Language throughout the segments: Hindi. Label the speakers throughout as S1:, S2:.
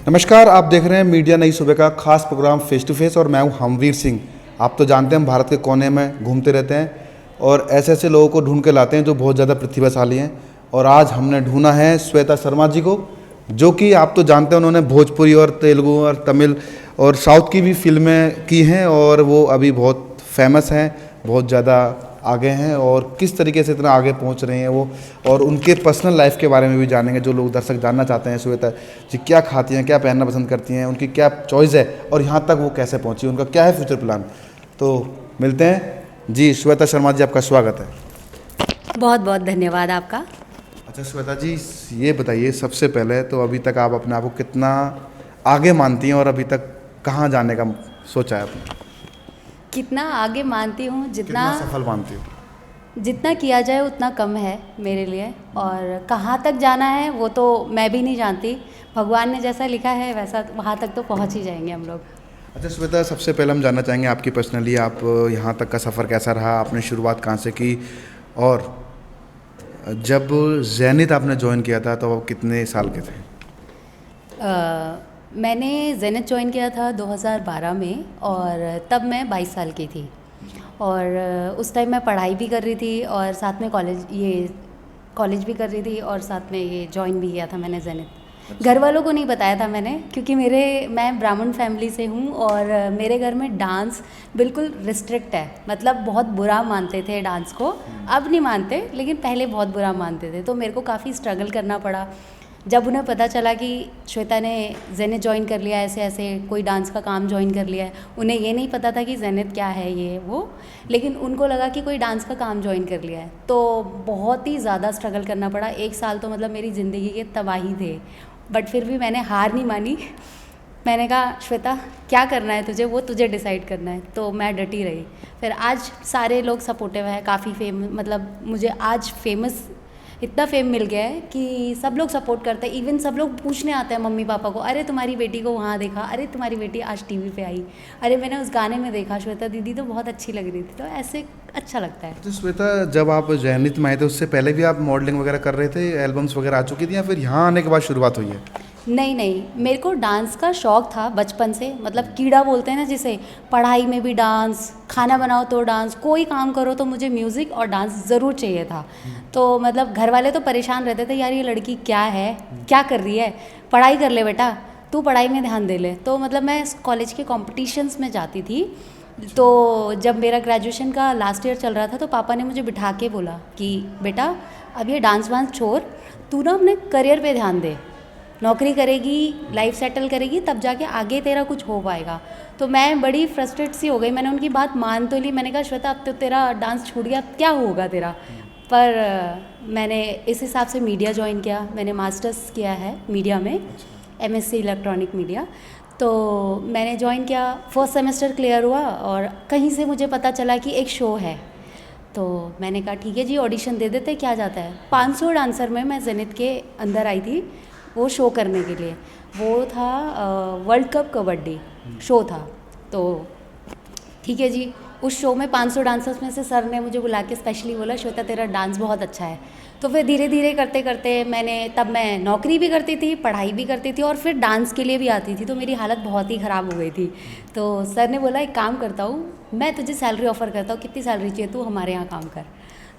S1: नमस्कार, आप देख रहे हैं मीडिया नई सुबह का खास प्रोग्राम फेस टू फेस और मैं हूं हमवीर सिंह। आप तो जानते हैं हम भारत के कोने में घूमते रहते हैं और ऐसे ऐसे लोगों को ढूंढ के लाते हैं जो बहुत ज़्यादा प्रतिभाशाली हैं। और आज हमने ढूंढा है श्वेता शर्मा जी को, जो कि आप तो जानते हैं उन्होंने भोजपुरी और तेलुगु और तमिल और साउथ की भी फिल्में की हैं और वो अभी बहुत फेमस हैं, बहुत ज़्यादा आगे हैं। और किस तरीके से इतना आगे पहुंच रहे हैं वो, और उनके पर्सनल लाइफ के बारे में भी जानेंगे। जो लोग दर्शक जानना चाहते हैं श्वेता जी क्या खाती हैं, क्या पहनना पसंद करती हैं, उनकी क्या चॉइस है और यहाँ तक वो कैसे पहुँची, उनका क्या है फ्यूचर प्लान। तो मिलते हैं जी। श्वेता शर्मा जी, आपका स्वागत है।
S2: बहुत बहुत धन्यवाद आपका।
S1: अच्छा श्वेता जी, ये बताइए सबसे पहले तो अभी तक आप अपने आप को कितना आगे मानती हैं और अभी तक कहाँ जाने का सोचा है आपने?
S2: कितना आगे मानती हूँ,
S1: कितना सफल मानती हूँ?
S2: जितना किया जाए उतना कम है मेरे लिए। और कहाँ तक जाना है वो तो मैं भी नहीं जानती, भगवान ने जैसा लिखा है वैसा वहाँ तक तो पहुँच ही जाएंगे हम लोग।
S1: अच्छा श्वेता, सबसे पहले हम जानना चाहेंगे आपकी पर्सनली, आप यहाँ तक का सफ़र कैसा रहा, आपने शुरुआत कहाँ से की, और जब ज़ेनिथ आपने ज्वाइन किया था तो आप कितने साल के थे?
S2: मैंने ज़ेनिथ ज्वाइन किया था 2012 में और तब मैं 22 साल की थी। और उस टाइम मैं पढ़ाई भी कर रही थी और साथ में कॉलेज भी कर रही थी और साथ में ये ज्वाइन भी किया था मैंने ज़ेनिथ। घर वालों को नहीं बताया था मैंने, क्योंकि मैं ब्राह्मण फैमिली से हूँ और मेरे घर में डांस बिल्कुल रिस्ट्रिक्ट है। मतलब बहुत बुरा मानते थे डांस को, अब नहीं मानते लेकिन पहले बहुत बुरा मानते थे। तो मेरे को काफ़ी स्ट्रगल करना पड़ा जब उन्हें पता चला कि श्वेता ने ज़ेनिथ ज्वाइन कर लिया, ऐसे ऐसे कोई डांस का काम ज्वाइन कर लिया है। उन्हें ये नहीं पता था कि ज़ेनिथ क्या है ये वो, लेकिन उनको लगा कि कोई डांस का काम ज्वाइन कर लिया है। तो बहुत ही ज़्यादा स्ट्रगल करना पड़ा। 1 साल तो मतलब मेरी ज़िंदगी के तबाही थे, बट फिर भी मैंने हार नहीं मानी। मैंने कहा श्वेता क्या करना है तुझे, वो तुझे डिसाइड करना है। तो मैं डटी रही। फिर आज सारे लोग सपोर्टिव है, काफ़ी मतलब मुझे आज इतना फेम मिल गया है कि सब लोग सपोर्ट करते हैं। इवन सब लोग पूछने आते हैं मम्मी पापा को, अरे तुम्हारी बेटी को वहाँ देखा, अरे तुम्हारी बेटी आज टीवी पे आई, अरे मैंने उस गाने में देखा श्वेता दीदी तो बहुत अच्छी लग रही थी। तो ऐसे अच्छा लगता है।
S1: तो श्वेता, जब आप ज़ेनिथ में आए थे उससे पहले भी आप मॉडलिंग वगैरह कर रहे थे, एल्बम्स वगैरह आ चुकी थी, या फिर यहाँ आने के बाद शुरुआत हुई है?
S2: नहीं, मेरे को डांस का शौक़ था बचपन से। मतलब कीड़ा बोलते हैं ना जिसे, पढ़ाई में भी डांस, खाना बनाओ तो डांस, कोई काम करो तो मुझे म्यूज़िक और डांस ज़रूर चाहिए था। तो मतलब घर वाले तो परेशान रहते थे, यार ये लड़की क्या है, क्या कर रही है, पढ़ाई कर ले बेटा, तू पढ़ाई में ध्यान दे ले। तो मतलब मैं कॉलेज के कॉम्पिटिशन्स में जाती थी। तो जब मेरा ग्रेजुएशन का लास्ट ईयर चल रहा था तो पापा ने मुझे बिठा के बोला कि बेटा अब ये डांस वांस छोड़, तू ना अपने करियर पे ध्यान दे, नौकरी करेगी, लाइफ सेटल करेगी, तब जाके आगे तेरा कुछ हो पाएगा। तो मैं बड़ी फ्रस्ट्रेट सी हो गई। मैंने उनकी बात मान तो ली। मैंने कहा श्वेता अब तो तेरा डांस छूट गया, अब क्या होगा तेरा। पर मैंने इस हिसाब से मीडिया ज्वाइन किया। मैंने मास्टर्स किया है मीडिया में, MSc इलेक्ट्रॉनिक मीडिया। तो मैंने ज्वाइन किया, फर्स्ट सेमेस्टर क्लियर हुआ और कहीं से मुझे पता चला कि एक शो है। तो मैंने कहा ठीक है जी, ऑडिशन दे देते, क्या जाता है। 500 डांसर में मैं ज़ेनिथ के अंदर आई थी वो शो करने के लिए। वो था वर्ल्ड कप कबड्डी शो था। तो ठीक है जी, उस शो में 500 डांसर्स में से सर ने मुझे बुला के स्पेशली बोला श्वेता तेरा डांस बहुत अच्छा है। तो फिर धीरे धीरे करते करते मैं नौकरी भी करती थी, पढ़ाई भी करती थी और फिर डांस के लिए भी आती थी। तो मेरी हालत बहुत ही ख़राब हो गई थी। तो सर ने बोला एक काम करता हूँ, मैं तुझे सैलरी ऑफ़र करता हूँ, कितनी सैलरी चाहिए, तू हमारे यहाँ काम कर।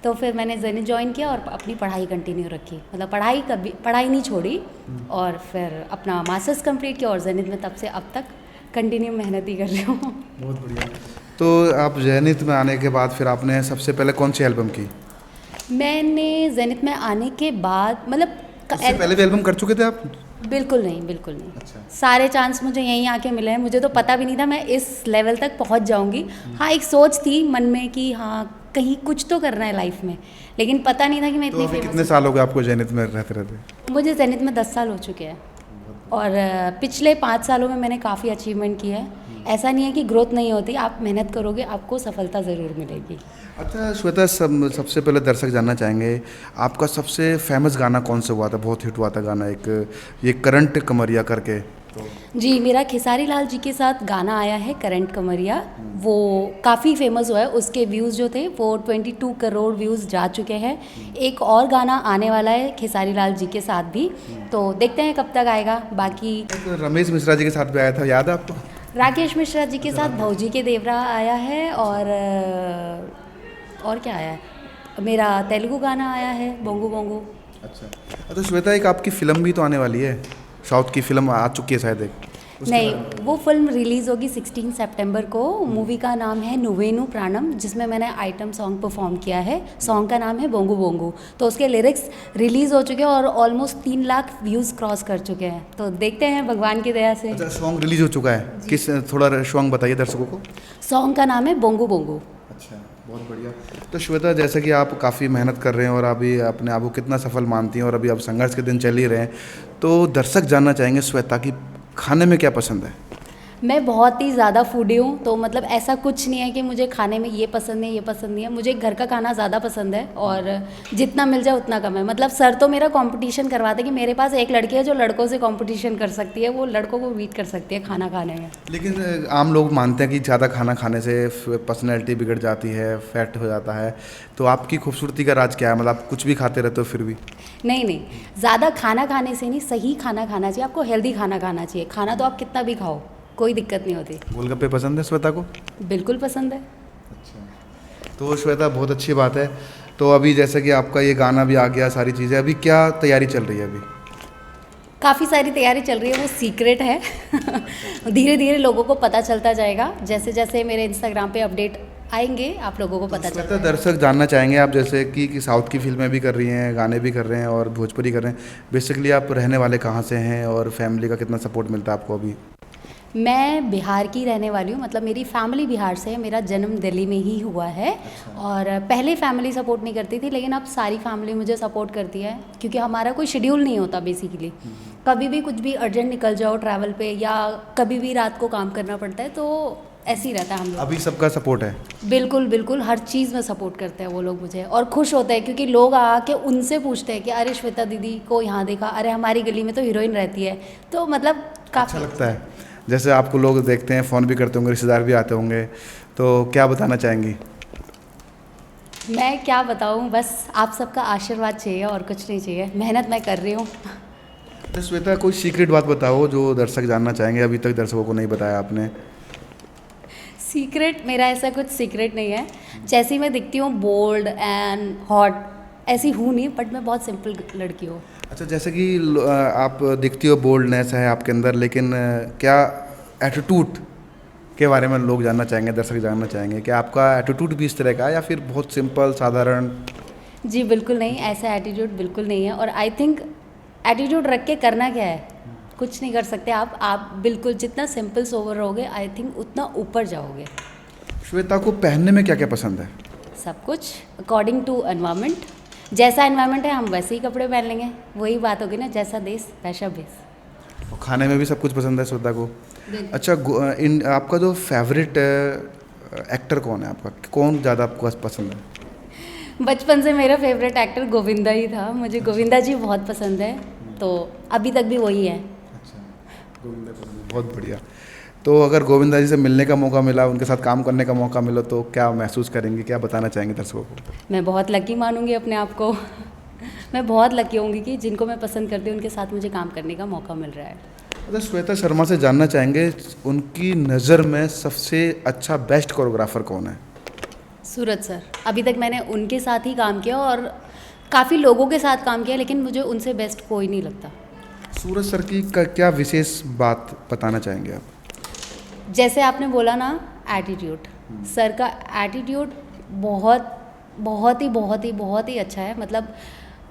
S2: तो फिर मैंने ज़ेनिथ ज्वाइन किया और अपनी पढ़ाई कंटिन्यू रखी। मतलब पढ़ाई नहीं छोड़ी और फिर अपना मास्टर्स कंप्लीट किया और ज़ेनिथ में तब से अब तक कंटिन्यू मेहनत ही कर रही हूँ।
S1: बहुत बढ़िया। तो आप ज़ेनिथ में आने के बाद फिर आपने सबसे पहले कौन सी एल्बम की?
S2: मैंने ज़ेनिथ में आने के बाद मतलब
S1: उससे पहले भी एल्बम कर चुके थे आप?
S2: बिल्कुल नहीं।
S1: अच्छा।
S2: सारे चांस मुझे यहीं आके मिले हैं। मुझे तो पता भी नहीं था मैं इस लेवल तक पहुंच जाऊंगी। हाँ, एक सोच थी मन में कि हाँ कहीं कुछ तो करना है लाइफ में, लेकिन पता नहीं था कि मैं इतनी फेमस।
S1: कितने साल हो गए आपको ज़ेनिथ में रहते?
S2: मुझे ज़ेनिथ में 10 साल हो चुके हैं और पिछले 5 सालों में मैंने काफ़ी अचीवमेंट किया है। ऐसा नहीं है कि ग्रोथ नहीं होती, आप मेहनत करोगे आपको सफलता ज़रूर मिलेगी।
S1: अच्छा श्वेता, सबसे पहले दर्शक जानना चाहेंगे आपका सबसे फेमस गाना कौन सा हुआ था, बहुत हिट हुआ था गाना एक, ये करंट कमरिया करके,
S2: जी, मेरा खेसारी लाल जी के साथ गाना आया है करंट कमरिया, वो काफ़ी फेमस हुआ है। उसके व्यूज़ जो थे वो 22 करोड़ व्यूज़ जा चुके हैं। एक और गाना आने वाला है खेसारी लाल जी के साथ भी, तो देखते हैं कब तक आएगा। बाकी
S1: एक रमेश मिश्रा जी के साथ भी आया था, याद है आपको?
S2: राकेश मिश्रा जी के साथ भौजी के देवरा आया है, और क्या आया है, मेरा तेलुगु गाना आया है बोंगू बोंगू।
S1: अच्छा, तो श्वेता एक आपकी फ़िल्म भी तो आने वाली है, साउथ की फ़िल्म आ चुकी है शायद एक।
S2: नहीं, वो फिल्म रिलीज़ होगी 16 सितंबर को। मूवी का नाम है नुवेनु प्राणम, जिसमें मैंने आइटम सॉन्ग परफॉर्म किया है। सॉन्ग का नाम है बोंगू बोंगू। तो उसके लिरिक्स रिलीज़ हो चुके हैं और ऑलमोस्ट 3 लाख व्यूज़ क्रॉस कर चुके हैं। तो देखते हैं भगवान की दया से।
S1: अच्छा, सॉन्ग रिलीज हो चुका है, किस, थोड़ा सॉन्ग बताइए दर्शकों को।
S2: सॉन्ग का नाम है बोंगू बोंगू।
S1: अच्छा, बहुत बढ़िया। तो श्वेता, जैसे कि आप काफ़ी मेहनत कर रहे हैं और अभी अपने आप को कितना सफल मानती हैं और अभी आप संघर्ष के दिन चल ही रहे हैं, तो दर्शक जानना चाहेंगे श्वेता की खाने में क्या पसंद है?
S2: मैं बहुत ही ज़्यादा फूडी हूँ, तो मतलब ऐसा कुछ नहीं है कि मुझे खाने में ये पसंद नहीं, ये पसंद नहीं है। मुझे घर का खाना ज़्यादा पसंद है और जितना मिल जाए उतना कम है। मतलब सर तो मेरा कंपटीशन करवाते कि मेरे पास एक लड़की है जो लड़कों से कंपटीशन कर सकती है, वो लड़कों को बीट कर सकती है खाना खाने में।
S1: लेकिन आम लोग मानते हैं कि ज़्यादा खाना खाने से पर्सनैलिटी बिगड़ जाती है, फैट हो जाता है, तो आपकी खूबसूरती का राज क्या है? मतलब आप कुछ भी खाते रहते हो फिर भी?
S2: नहीं, ज़्यादा खाना खाने से नहीं, सही खाना खाना चाहिए। आपको हेल्दी खाना खाना चाहिए। खाना तो आप कितना भी खाओ, कोई दिक्कत नहीं होती।
S1: गोलगप्पे पसंद है श्वेता को?
S2: बिल्कुल पसंद है।
S1: अच्छा, तो श्वेता बहुत अच्छी बात है। तो अभी जैसे कि आपका ये गाना भी आ गया, सारी चीज़ें, अभी क्या तैयारी चल रही है अभी?
S2: काफ़ी सारी तैयारी चल रही है, वो सीक्रेट है। धीरे धीरे लोगों को पता चलता जाएगा। जैसे जैसे मेरे इंस्टाग्राम पे अपडेट आएंगे आप लोगों को पता चलता
S1: श्वेता, दर्शक जानना चाहेंगे, आप जैसे कि साउथ की फिल्में भी कर रही हैं, गाने भी कर रहे हैं और भोजपुरी कर रहे हैं, बेसिकली आप रहने वाले कहाँ से हैं और फैमिली का कितना सपोर्ट मिलता है आपको अभी?
S2: मैं बिहार की रहने वाली हूँ। मतलब मेरी फैमिली बिहार से है, मेरा जन्म दिल्ली में ही हुआ है। और पहले फैमिली सपोर्ट नहीं करती थी, लेकिन अब सारी फैमिली मुझे सपोर्ट करती है, क्योंकि हमारा कोई शेड्यूल नहीं होता बेसिकली। कभी भी कुछ भी अर्जेंट निकल जाओ ट्रैवल पे, या कभी भी रात को काम करना पड़ता है, तो ऐसे ही रहता है हम लोग।
S1: अभी सबका सपोर्ट है?
S2: बिल्कुल बिल्कुल, हर चीज़ में सपोर्ट करते हैं वो लोग मुझे, और खुश होते हैं क्योंकि लोग आके उनसे पूछते हैं कि अरे श्वेता दीदी को यहाँ देखा, अरे हमारी गली में तो हीरोइन रहती है। तो मतलब काफ़ी
S1: अच्छा लगता है। जैसे आपको लोग देखते हैं, फ़ोन भी करते होंगे, रिश्तेदार भी आते होंगे, तो क्या बताना चाहेंगी?
S2: मैं क्या बताऊँ, बस आप सबका आशीर्वाद चाहिए और कुछ नहीं चाहिए। मेहनत मैं कर रही हूँ।
S1: तो श्वेता, कोई सीक्रेट बात बताओ जो दर्शक जानना चाहेंगे, अभी तक दर्शकों को नहीं बताया आपने।
S2: सीक्रेट, मेरा ऐसा कुछ सीक्रेट नहीं है। जैसी मैं दिखती हूँ बोल्ड एंड हॉट, ऐसी हूँ नहीं, बट मैं बहुत सिंपल लड़की हूँ।
S1: अच्छा, जैसे कि आप दिखती हो, बोल्डनेस है आपके अंदर, लेकिन क्या एटीट्यूड के बारे में लोग जानना चाहेंगे, दर्शक जानना चाहेंगे, क्या आपका एटीट्यूड भी इस तरह का है या फिर बहुत सिंपल साधारण?
S2: जी बिल्कुल नहीं, ऐसा एटीट्यूड बिल्कुल नहीं है। और आई थिंक एटीट्यूड रख के करना क्या है, कुछ नहीं कर सकते आप बिल्कुल जितना सिंपल सोवर रहोगे, आई थिंक उतना ऊपर जाओगे।
S1: श्वेता को पहनने में क्या क्या पसंद है?
S2: सब कुछ अकॉर्डिंग टू एनवायरनमेंट। जैसा एनवायरनमेंट है हम वैसे ही कपड़े पहन लेंगे, वही बात होगी ना, जैसा देश वैसा भेष।
S1: और खाने में भी सब कुछ पसंद है श्वेता को? अच्छा, आपका जो फेवरेट एक्टर कौन है आपका, कौन ज़्यादा आपको पसंद है?
S2: बचपन से मेरा फेवरेट एक्टर गोविंदा ही था। मुझे गोविंदा जी बहुत पसंद है, तो अभी तक भी वही है।
S1: अच्छा, गोविंदा पसंद, बहुत बढ़िया। तो अगर गोविंदा जी से मिलने का मौका मिला, उनके साथ काम करने का मौका मिला, तो क्या महसूस करेंगे, क्या बताना चाहेंगे दर्शकों को?
S2: मैं बहुत लकी मानूंगी अपने आप को। मैं बहुत लकी होंगी कि जिनको मैं पसंद करती हूँ उनके साथ मुझे काम करने का मौका मिल रहा है।
S1: अच्छा, श्वेता शर्मा से जानना चाहेंगे, उनकी नज़र में सबसे अच्छा बेस्ट कोरियोग्राफर कौन है?
S2: सूरज सर। अभी तक मैंने उनके साथ ही काम किया और काफ़ी लोगों के साथ काम किया, लेकिन मुझे उनसे बेस्ट कोई नहीं लगता।
S1: सूरज सर की क्या विशेष बात बताना चाहेंगे आप?
S2: जैसे आपने बोला ना, एटीट्यूड, सर का एटीट्यूड बहुत बहुत ही बहुत ही बहुत ही अच्छा है। मतलब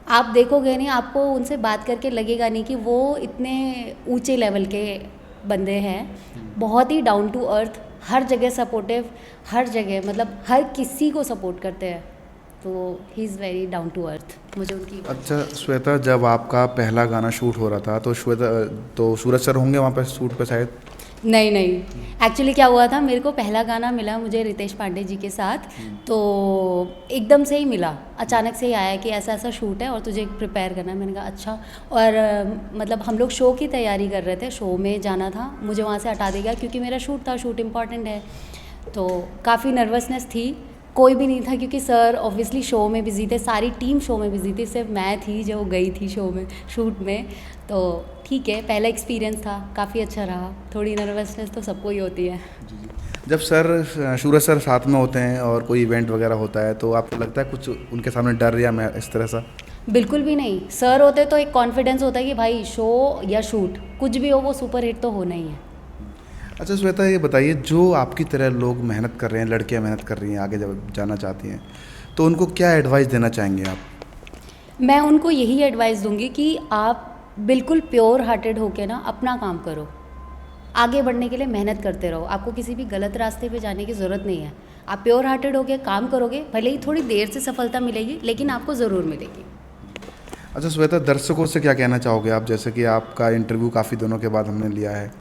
S2: आप देखोगे नहीं, आपको उनसे बात करके लगेगा नहीं कि वो इतने ऊंचे लेवल के बंदे हैं। बहुत ही डाउन टू अर्थ, हर जगह सपोर्टिव, हर जगह मतलब हर किसी को सपोर्ट करते हैं। तो he is very down to earth, मुझे उनकी।
S1: अच्छा श्वेता, जब आपका पहला गाना शूट हो रहा था तो सूरज सर होंगे वहाँ पे शूट पे शायद?
S2: नहीं नहीं, एक्चुअली क्या हुआ था, मेरे को पहला गाना मिला मुझे रितेश पांडे जी के साथ, तो एकदम से ही मिला, अचानक से ही आया कि ऐसा ऐसा शूट है और तुझे प्रिपेयर करना है। मैंने कहा अच्छा। और मतलब हम लोग शो की तैयारी कर रहे थे, शो में जाना था, मुझे वहाँ से हटा दिया गया क्योंकि मेरा शूट था, शूट इम्पॉर्टेंट है। तो काफ़ी नर्वसनेस थी, कोई भी नहीं था क्योंकि सर ऑब्वियसली शो में बिजी थे, सारी टीम शो में बिजी थी, सिर्फ मैं थी जो गई थी शो में, शूट में। तो ठीक है, पहला एक्सपीरियंस था, काफ़ी अच्छा रहा। थोड़ी नर्वसनेस तो सबको ही होती है।
S1: जब सर सूरज सर साथ में होते हैं और कोई इवेंट वगैरह होता है तो आपको लगता है कुछ उनके सामने डर या मैं इस तरह सा?
S2: बिल्कुल भी नहीं, सर होते तो एक कॉन्फिडेंस होता है कि भाई शो या शूट कुछ भी हो वो सुपर हिट तो होना ही है।
S1: अच्छा श्वेता, ये बताइए, जो आपकी तरह लोग मेहनत कर रहे हैं, लड़कियां मेहनत कर रही हैं, आगे जब जाना चाहती हैं, तो उनको क्या एडवाइस देना चाहेंगे आप?
S2: मैं उनको यही एडवाइस दूंगी कि आप बिल्कुल प्योर हार्टेड होके ना अपना काम करो, आगे बढ़ने के लिए मेहनत करते रहो, आपको किसी भी गलत रास्ते पे जाने की ज़रूरत नहीं है। आप प्योर हार्टेड होके काम करोगे, भले ही थोड़ी देर से सफलता मिलेगी लेकिन आपको ज़रूर मिलेगी।
S1: अच्छा श्वेता, दर्शकों से क्या कहना चाहोगे आप? जैसे कि आपका इंटरव्यू काफ़ी दिनों के बाद हमने लिया है,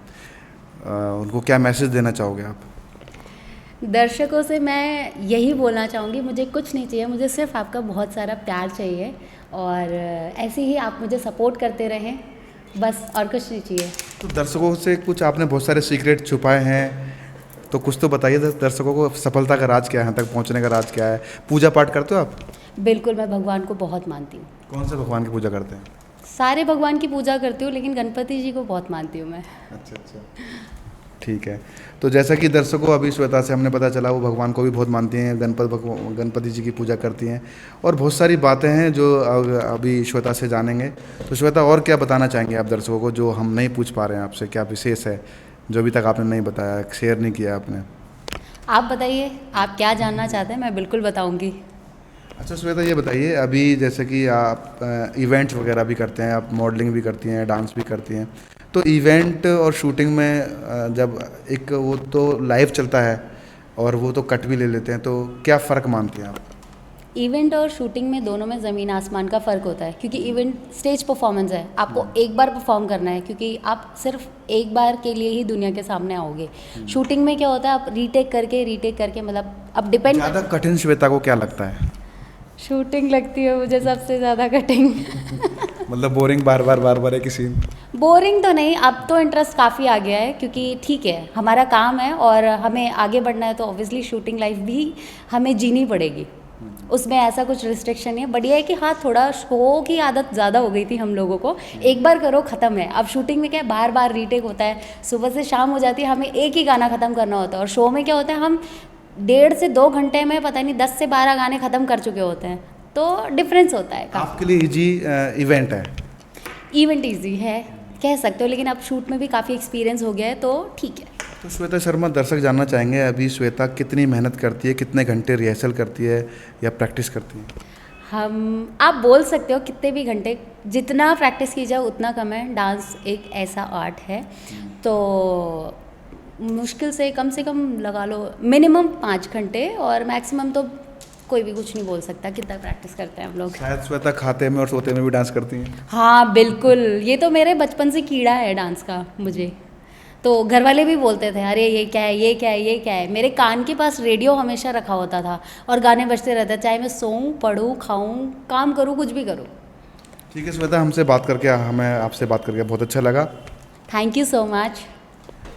S1: उनको क्या मैसेज देना चाहोगे आप?
S2: दर्शकों से मैं यही बोलना चाहूँगी, मुझे कुछ नहीं चाहिए, मुझे सिर्फ आपका बहुत सारा प्यार चाहिए और ऐसे ही आप मुझे सपोर्ट करते रहें, बस और कुछ नहीं चाहिए।
S1: तो दर्शकों से कुछ आपने बहुत सारे सीक्रेट छुपाए हैं, तो कुछ तो बताइए दर्शकों को, सफलता का राज क्या है, यहाँ तक पहुँचने का राज क्या है? पूजा पाठ करते हो आप?
S2: बिल्कुल, मैं भगवान को बहुत मानती हूँ।
S1: कौन से भगवान की पूजा करते हैं?
S2: सारे भगवान की पूजा करती हूँ लेकिन गणपति जी को बहुत मानती हूँ मैं।
S1: अच्छा अच्छा, ठीक है। तो जैसा कि दर्शकों अभी श्वेता से हमने पता चला, वो भगवान को भी बहुत मानती हैं, गणपति जी की पूजा करती हैं, और बहुत सारी बातें हैं जो अभी श्वेता से जानेंगे। तो श्वेता, और क्या बताना चाहेंगे आप दर्शकों को जो हम नहीं पूछ पा रहे हैं आपसे? क्या विशेष है जो अभी तक आपने नहीं बताया, शेयर नहीं किया आपने?
S2: आप बताइए, आप क्या जानना चाहते हैं, मैं बिल्कुल बताऊँगी।
S1: अच्छा श्वेता, ये बताइए, अभी जैसे कि आप इवेंट्स वगैरह भी करते हैं, आप मॉडलिंग भी करती हैं, डांस भी करती हैं, तो इवेंट और शूटिंग में जब एक वो तो लाइव चलता है और वो तो कट भी ले लेते हैं, तो क्या फ़र्क मानते हैं आप?
S2: इवेंट और शूटिंग में दोनों में ज़मीन आसमान का फ़र्क होता है क्योंकि इवेंट स्टेज परफॉर्मेंस है, आपको एक बार परफॉर्म करना है क्योंकि आप सिर्फ एक बार के लिए ही दुनिया के सामने आओगे। शूटिंग में क्या होता है, आप रीटेक करके मतलब अब डिपेंड।
S1: ज़्यादा कठिन श्वेता को क्या लगता है?
S2: शूटिंग लगती है मुझे सबसे ज़्यादा कठिन।
S1: मतलब बोरिंग, बार बार एक ही सीन?
S2: बोरिंग तो नहीं, अब तो इंटरेस्ट काफ़ी आ गया है क्योंकि ठीक है हमारा काम है और हमें आगे बढ़ना है, तो ऑब्वियसली शूटिंग लाइफ भी हमें जीनी पड़ेगी, उसमें ऐसा कुछ रिस्ट्रिक्शन नहीं है। बढ़िया है कि हाँ, थोड़ा शो की आदत ज़्यादा हो गई थी हम लोगों को, एक बार करो ख़त्म है। अब शूटिंग में क्या है, बार बार रीटेक होता है, सुबह से शाम हो जाती है, हमें एक ही गाना ख़त्म करना होता है, और शो में क्या होता है, हम 1.5 से 2 घंटे में पता नहीं 10 से 12 गाने ख़त्म कर चुके होते हैं, तो डिफरेंस होता है काफ़ी।
S1: आपके लिए इजी इवेंट है?
S2: इवेंट ईजी है कह सकते हो, लेकिन अब शूट में भी काफ़ी एक्सपीरियंस हो गया है तो ठीक है।
S1: तो श्वेता शर्मा, दर्शक जानना चाहेंगे अभी श्वेता कितनी मेहनत करती है, कितने घंटे रिहर्सल करती है या प्रैक्टिस करती है?
S2: आप बोल सकते हो कितने भी घंटे, जितना प्रैक्टिस की जाए उतना कम है। डांस एक ऐसा आर्ट है, तो मुश्किल से कम लगा लो मिनिमम 5 घंटे, और मैक्सिमम तो कोई भी कुछ नहीं बोल सकता कितना प्रैक्टिस करते हैं हम लोग।
S1: शायद श्वेता खाते में और सोते में भी डांस करती हैं?
S2: हाँ बिल्कुल, ये तो मेरे बचपन से कीड़ा है डांस का मुझे, तो घर वाले भी बोलते थे अरे ये क्या है, ये क्या है, ये क्या है। मेरे कान के पास रेडियो हमेशा रखा होता था और गाने बजते रहते, चाहे मैं सोऊं, पढ़ूं, खाऊं, काम करूं, कुछ भी करूं।
S1: ठीक है श्वेता, हमें आपसे बात करके बहुत अच्छा लगा।
S2: Thank you so much.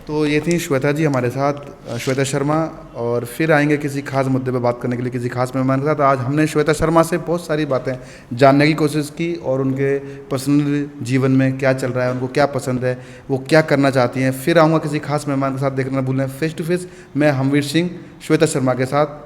S1: तो ये थी श्वेता जी हमारे साथ, श्वेता शर्मा, और फिर आएंगे किसी खास मुद्दे पर बात करने के लिए किसी खास मेहमान के साथ। आज हमने श्वेता शर्मा से बहुत सारी बातें जानने की कोशिश की और उनके पर्सनल जीवन में क्या चल रहा है, उनको क्या पसंद है, वो क्या करना चाहती हैं। फिर आऊँगा किसी खास मेहमान के साथ, देखना ना भूलें फेस टू फेस। मैं हमवीर सिंह श्वेता शर्मा के साथ।